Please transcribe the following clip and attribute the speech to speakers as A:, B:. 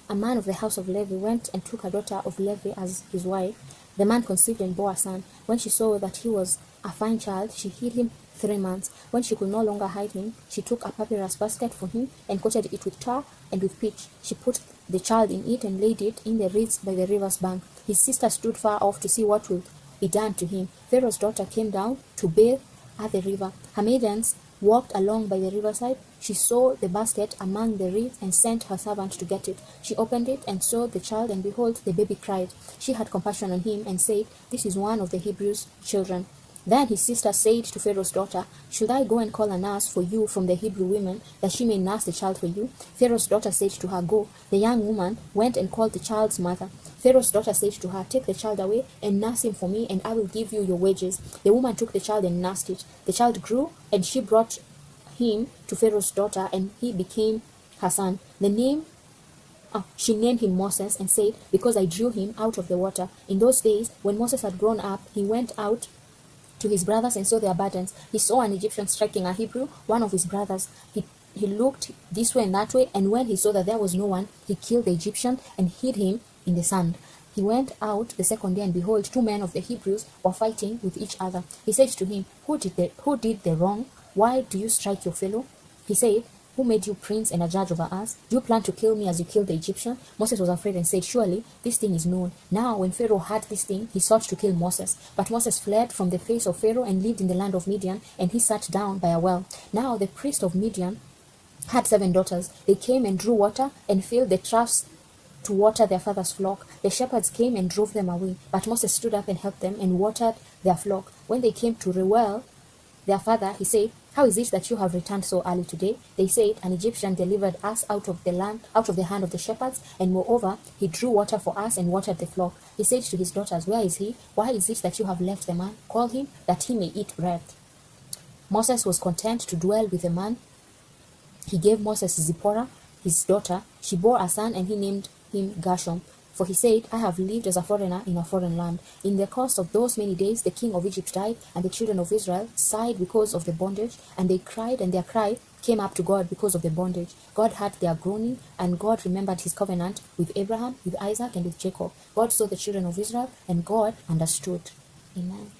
A: a man of the house of Levi went and took a daughter of Levi as his wife. The man conceived and bore a son. When she saw that he was a fine child, she hid him 3 months. When she could no longer hide him, she took a papyrus basket for him and coated it with tar and with pitch. She put the child in it and laid it in the reeds by the river's bank. His sister stood far off to see what would be done to him. Pharaoh's daughter came down to bathe at the river. Her maidens walked along by the riverside. She saw the basket among the reeds and sent her servant to get it. She opened it and saw the child, and behold, the baby cried. She had compassion on him and said, "This is one of the Hebrews' children." Then his sister said to Pharaoh's daughter, "Should I go and call a nurse for you from the Hebrew women, that she may nurse the child for you?" Pharaoh's daughter said to her, "Go." The young woman went and called the child's mother. Pharaoh's daughter said to her, "Take the child away and nurse him for me, and I will give you your wages." The woman took the child and nursed it. The child grew, and she brought him to Pharaoh's daughter, and he became her son. She named him Moses and said, "Because I drew him out of the water." In those days, when Moses had grown up, he went out to his brothers and saw their burdens. He saw an Egyptian striking a Hebrew, one of his brothers. He looked this way and that way, and when he saw that there was no one, he killed the Egyptian and hid him in the sand. He went out the second day, and behold, 2 men of the Hebrews were fighting with each other. He said to him, Who did the wrong? Why do you strike your fellow? He said, "Who made you prince and a judge over us? Do you plan to kill me as you killed the Egyptian?" Moses was afraid and said, "Surely this thing is known." Now when Pharaoh heard this thing, he sought to kill Moses. But Moses fled from the face of Pharaoh and lived in the land of Midian, and he sat down by a well. Now the priest of Midian had 7 daughters. They came and drew water and filled the troughs to water their father's flock. The shepherds came and drove them away, but Moses stood up and helped them and watered their flock. When they came to Reuel, their father, he said, "How is it that you have returned so early today?" They said, "An Egyptian delivered us out of the hand of the shepherds, and moreover, he drew water for us and watered the flock." He said to his daughters, "Where is he? Why is it that you have left the man? Call him, that he may eat bread." Moses was content to dwell with the man. He gave Moses Zipporah, his daughter. She bore a son, and he named him Gershom. For he said, "I have lived as a foreigner in a foreign land." In the course of those many days, the king of Egypt died, and the children of Israel sighed because of the bondage, and they cried, and their cry came up to God because of the bondage. God heard their groaning, and God remembered his covenant with Abraham, with Isaac, and with Jacob. God saw the children of Israel, and God understood. Amen.